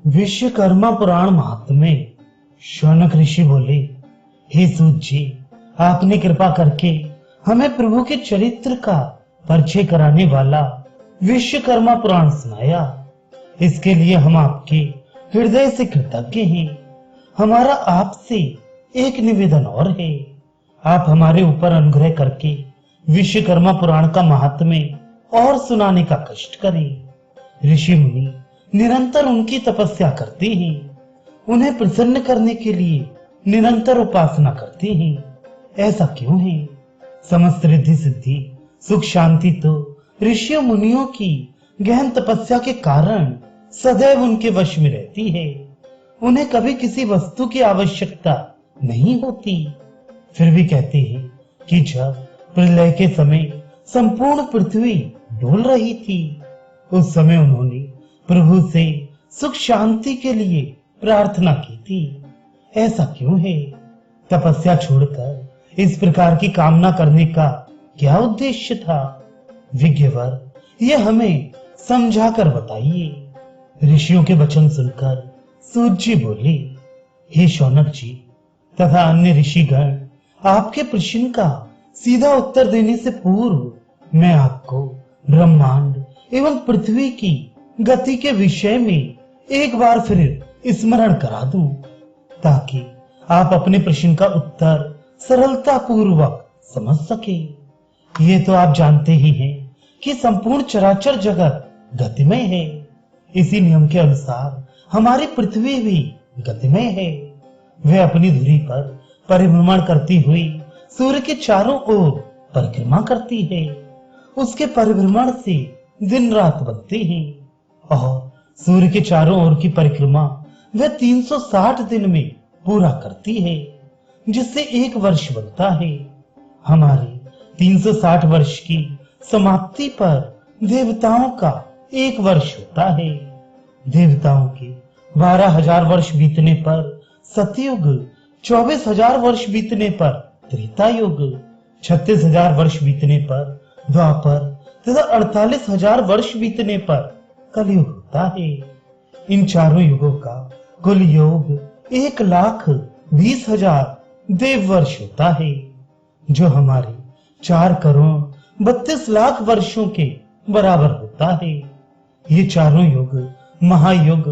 विश्वकर्मा पुराण महात्म्य। शौनक ऋषि बोले, हे सूत जी, आपने कृपा करके हमें प्रभु के चरित्र का परिचय कराने वाला विश्वकर्मा पुराण सुनाया। इसके लिए हम आपके हृदय से कृतज्ञ हैं। हमारा आपसे एक निवेदन और है, आप हमारे ऊपर अनुग्रह करके विश्वकर्मा पुराण का महात्म्य और सुनाने का कष्ट करें। ऋषि मुनि निरंतर उनकी तपस्या करते हैं, उन्हें प्रसन्न करने के लिए निरंतर उपासना करते हैं। ऐसा क्यों है? समस्त रिद्धि सिद्धि सुख शांति तो ऋषियों मुनियों की गहन तपस्या के कारण सदैव उनके वश में रहती है। उन्हें कभी किसी वस्तु की आवश्यकता नहीं होती। फिर भी कहते हैं कि जब प्रलय के समय संपूर्ण पृथ्वी डोल रही थी, उस समय उन्होंने प्रभु से सुख शांति के लिए प्रार्थना की थी। ऐसा क्यों है? तपस्या छोड़कर इस प्रकार की कामना करने का क्या उद्देश्य था? विज्ञवर, यह हमें समझाकर बताइए। ऋषियों के वचन सुनकर सूत जी बोले, हे शौनक जी तथा अन्य ऋषिगण, आपके प्रश्न का सीधा उत्तर देने से पूर्व मैं आपको ब्रह्मांड एवं पृथ्वी की गति के विषय में एक बार फिर स्मरण करा दूं, ताकि आप अपने प्रश्न का उत्तर सरलता पूर्वक समझ सके। ये तो आप जानते ही हैं कि संपूर्ण चराचर जगत गतिमय है। इसी नियम के अनुसार हमारी पृथ्वी भी गतिमय है। वह अपनी धुरी पर परिभ्रमण करती हुई सूर्य के चारों ओर परिक्रमा करती है। उसके परिभ्रमण से दिन रात बनते हैं और सूर्य के चारों ओर की परिक्रमा वह 360 दिन में पूरा करती है, जिससे एक वर्ष बनता है। हमारे 360 वर्ष की समाप्ति पर देवताओं का एक वर्ष होता है। देवताओं के 12,000 वर्ष बीतने पर सतयुग, 24,000 वर्ष बीतने पर त्रेता युग, 36,000 वर्ष बीतने पर द्वापर तथा 48,000 वर्ष बीतने पर कलयुग होता है। इन चारों युगों का कुल योग 1,20,000 देव वर्ष होता है, जो हमारे 4,32,00,000 वर्षों के बराबर होता है। ये चारों युग महायुग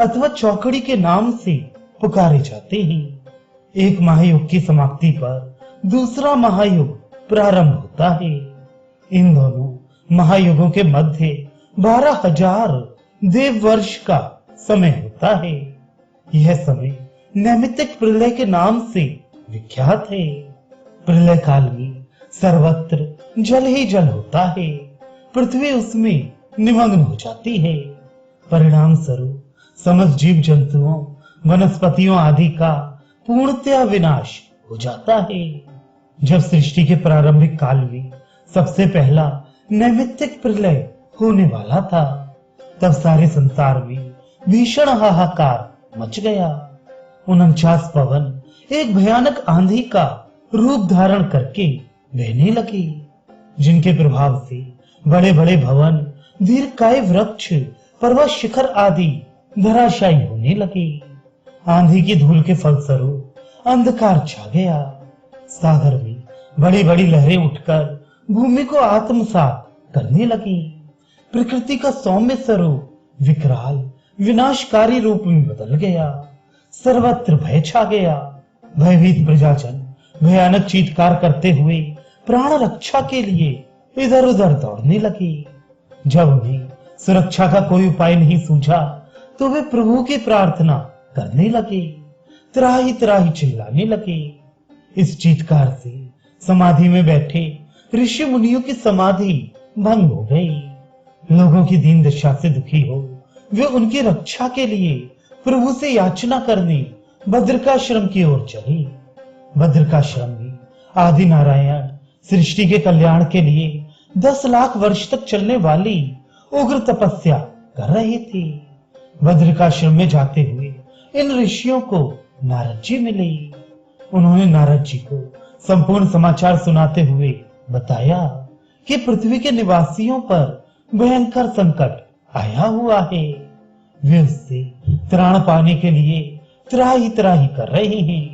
अथवा चौकड़ी के नाम से पुकारे जाते हैं। एक महायुग की समाप्ति पर दूसरा महायुग प्रारंभ होता है। इन दोनों महायुगों के मध्य 12,000 देव वर्ष का समय होता है। यह समय नैमित्तिक प्रलय के नाम से विख्यात है। प्रलय काल में सर्वत्र जल ही जल होता है। पृथ्वी उसमें निमग्न हो जाती है। परिणाम स्वरूप समस्त जीव जंतुओं, वनस्पतियों आदि का पूर्णतया विनाश हो जाता है। जब सृष्टि के प्रारंभिक काल में सबसे पहला नैमित्तिक प्रलय होने वाला था, तब सारे संसार में भीषण हाहाकार मच गया। 49 पवन एक भयानक आंधी का रूप धारण करके बहने लगे, जिनके प्रभाव से बड़े बड़े भवन, दीर्घकाय वृक्ष, पर्वत शिखर आदि धराशायी होने लगे। आंधी की धूल के फलस्वरूप अंधकार छा गया। सागर में बड़ी बड़ी लहरें उठकर भूमि को आत्मसात करने लगी। प्रकृति का सौम्य स्वरूप विकराल विनाशकारी रूप में बदल गया। सर्वत्र भय छा गया। भयभीत प्रजाजन भयानक चीत्कार करते हुए प्राण रक्षा के लिए इधर उधर दौड़ने लगे। जब उन्हें सुरक्षा का कोई उपाय नहीं सूझा, तो वे प्रभु की प्रार्थना करने लगे, त्राही त्राही चिल्लाने लगे। इस चीत्कार से समाधि में बैठे ऋषि मुनियों की समाधि भंग हो गई। लोगों की दीन दशा से दुखी हो वे उनकी रक्षा के लिए प्रभु से याचना करने बद्रिकाश्रम की ओर चले। बद्रिकाश्रम में आदि नारायण सृष्टि के कल्याण के लिए 10 लाख वर्ष तक चलने वाली उग्र तपस्या कर रहे थे। बद्रिकाश्रम में जाते हुए इन ऋषियों को नारद जी मिले। उन्होंने नारद जी को संपूर्ण समाचार सुनाते हुए बताया कि पृथ्वी के निवासियों पर भयंकर संकट आया हुआ है। वे उससे त्राण पाने के लिए त्राही त्राही कर रहे हैं।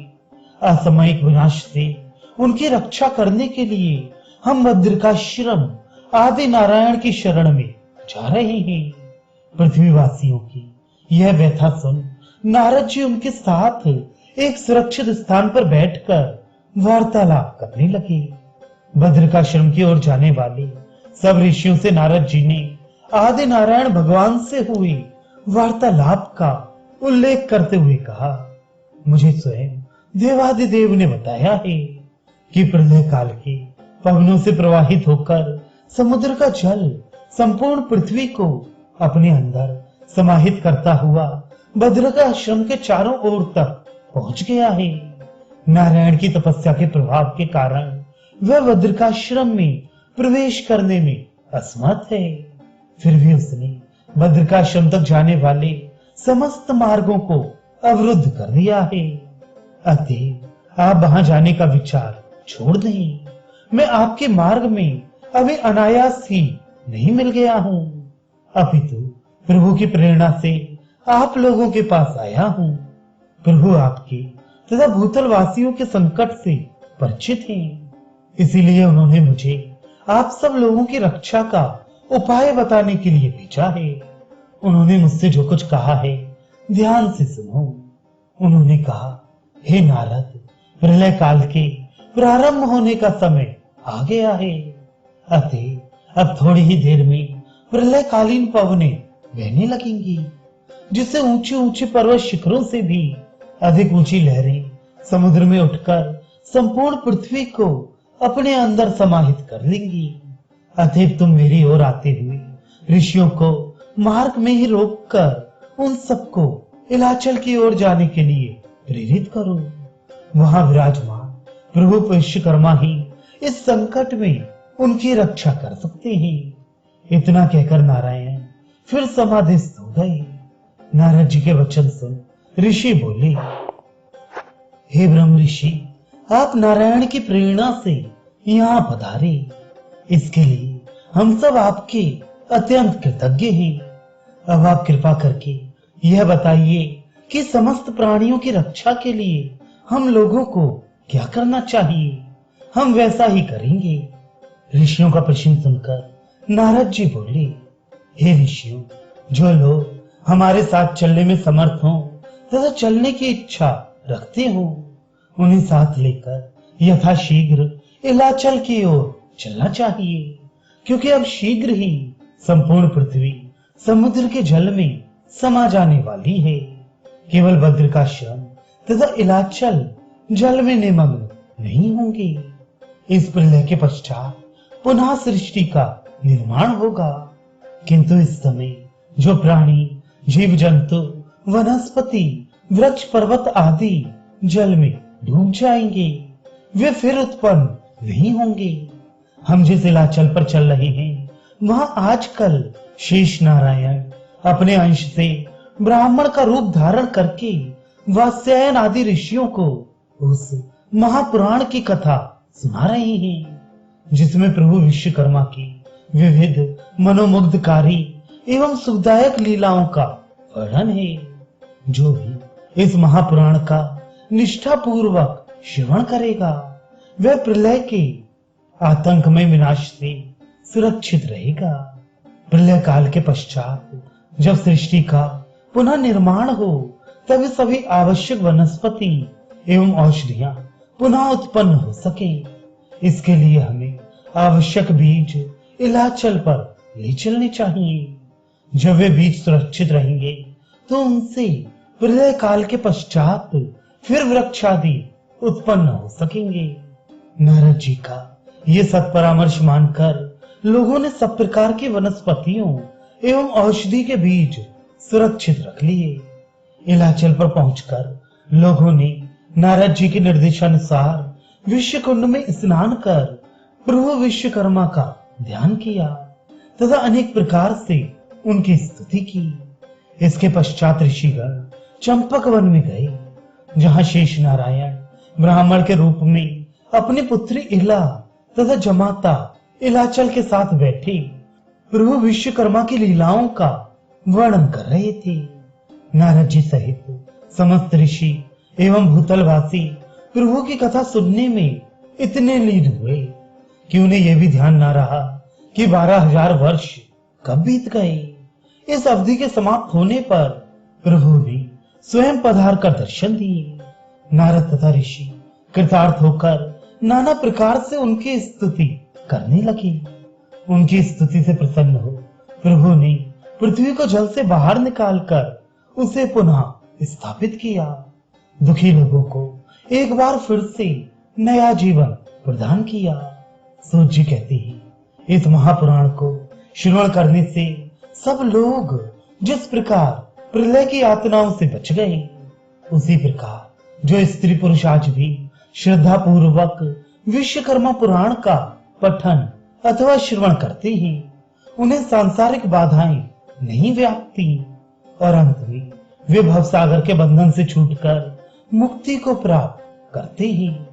असामयिक विनाश से उनकी रक्षा करने के लिए हम बद्रिकाश्रम आदि नारायण की शरण में जा रहे हैं। पृथ्वीवासियों की यह व्यथा सुन नारद जी उनके साथ एक सुरक्षित स्थान पर बैठकर वार्तालाप करने लगे। बद्रिकाश्रम की ओर जाने वाले सब ऋषियों से नारद जी ने आदि नारायण भगवान से हुए वार्तालाप का उल्लेख करते हुए कहा, मुझे स्वयं देवादिदेव ने बताया है कि प्रलय काल के पवनों से प्रवाहित होकर समुद्र का जल संपूर्ण पृथ्वी को अपने अंदर समाहित करता हुआ बद्रिकाश्रम के चारों ओर तक पहुंच गया है। नारायण की तपस्या के प्रभाव के कारण वह बद्रिकाश्रम में प्रवेश करने में असमर्थ है। फिर भी उसने बद्रिकाश्रम तक जाने वाले समस्त मार्गों को अवरुद्ध कर दिया है। अतः आप वहां जाने का विचार छोड़ दें। मैं आपके मार्ग में अभी अनायास ही नहीं मिल गया हूँ, अपितु प्रभु की प्रेरणा से आप लोगों के पास आया हूँ। प्रभु आपके तथा भूतल वासियों के संकट से परिचित हैं, इसीलिए उन्होंने मुझे आप सब लोगों की रक्षा का उपाय बताने के लिए भेजा है। उन्होंने मुझसे जो कुछ कहा है ध्यान से सुनो। उन्होंने कहा, हे नारद, प्रलय काल के प्रारंभ होने का समय आ गया है। अतः अब थोड़ी ही देर में प्रलयकालीन पवनें बहने लगेंगी, जिससे ऊंचे ऊंचे पर्वत शिखरों से भी अधिक ऊंची लहरें समुद्र में उठकर संपूर्ण पृथ्वी को अपने अंदर समाहित कर लेंगी। अतः तुम मेरी ओर आते हुए ऋषियों को मार्ग में ही रोककर उन सबको इलाचल की ओर जाने के लिए प्रेरित करो। वहां विराजमान प्रभु विश्वकर्मा ही इस संकट में उनकी रक्षा कर सकते हैं। इतना कहकर नारायण फिर समाधिस्थ हो गए। नारद जी के वचन सुन ऋषि बोले, हे ब्रह्म ऋषि, आप नारायण की प्रेरणा से यहाँ पधारे, इसके लिए हम सब आपके अत्यंत कृतज्ञ हैं। अब आप कृपा करके यह बताइए कि समस्त प्राणियों की रक्षा के लिए हम लोगों को क्या करना चाहिए। हम वैसा ही करेंगे। ऋषियों का प्रश्न सुनकर नारद जी बोले, हे ऋषियों, जो लोग हमारे साथ चलने में समर्थ हों तथा चलने की इच्छा रखते हो, उन्हें साथ लेकर यथाशीघ्र इलाचल की ओर चलना चाहिए, क्योंकि अब शीघ्र ही संपूर्ण पृथ्वी समुद्र के जल में समा जाने वाली है। केवल बद्रिकाश्रम तथा इलाचल जल में निमग्न नहीं होंगे। इस प्रलय के पश्चात पुनः सृष्टि का निर्माण होगा, किंतु इस समय जो प्राणी, जीव जंतु, वनस्पति, वृक्ष, पर्वत आदि जल में डूब जाएंगे, वे फिर उत्पन्न नहीं होंगे। हम जिस इलाचल पर चल रहे हैं वहां आजकल शेष नारायण अपने अंश से ब्राह्मण का रूप धारण करके वात्स्यायन आदि ऋषियों को उस महापुराण की कथा सुना रहे हैं, जिसमें प्रभु विश्वकर्मा की विविध मनोमुग्धकारी एवं सुखदायक लीलाओं का वर्णन है। जो भी इस महापुराण का निष्ठा पूर्वक श्रवण करेगा वह प्रलय के आतंकमय विनाश से सुरक्षित रहेगा। प्रलय काल के पश्चात जब सृष्टि का पुनः निर्माण हो तभी सभी आवश्यक वनस्पति एवं औषधियां पुनः उत्पन्न हो सके। इसके लिए हमें आवश्यक बीज इलाचल पर ले चलने चाहिए। जब वे बीज सुरक्षित रहेंगे तो उनसे प्रलय काल के पश्चात फिर वृक्ष आदि उत्पन्न हो सकेंगे। नारद जी का ये सत्परामर्श मानकर लोगों ने सब प्रकार की वनस्पतियों एवं औषधि के बीज सुरक्षित रख लिए। इलाचल पर पहुंचकर लोगों ने नारद जी के निर्देशानुसार विश्वकुंड में स्नान कर प्रभु विश्वकर्मा का ध्यान किया तथा अनेक प्रकार से उनकी स्तुति की। इसके पश्चात ऋषिगण चंपक वन में गए, जहां शेष नारायण ब्राह्मण के रूप में अपनी पुत्री इला तथा जमाता इलाचल के साथ बैठे प्रभु विश्वकर्मा की लीलाओं का वर्णन कर रहे थे। नारद जी सहित समस्त ऋषि एवं भूतलवासी प्रभु की कथा सुनने में इतने लीन हुए कि उन्हें यह भी ध्यान न रहा कि 12,000 वर्ष कब बीत गए। इस अवधि के समाप्त होने पर प्रभु ने स्वयं पधार कर दर्शन दिए। नारद तथा ऋषि कृतार्थ होकर नाना प्रकार से उनकी स्तुति करने लगे। उनकी स्तुति से प्रसन्न हो प्रभु ने पृथ्वी को जल से बाहर निकालकर उसे पुनः स्थापित किया। दुखी लोगों को एक बार फिर से नया जीवन प्रदान किया। सूत जी कहते हैं इस महापुराण को श्रवण करने से सब लोग जिस प्रकार प्रलय की यातनाओं से बच गए, उसी प्रकार जो स्त्री पुरुष आज भी श्रद्धा पूर्वक विश्वकर्मा पुराण का पठन अथवा श्रवण करते हैं, उन्हें सांसारिक बाधाएं नहीं व्यापती और अंत में वे भवसागर के बंधन से छूटकर मुक्ति को प्राप्त करते हैं।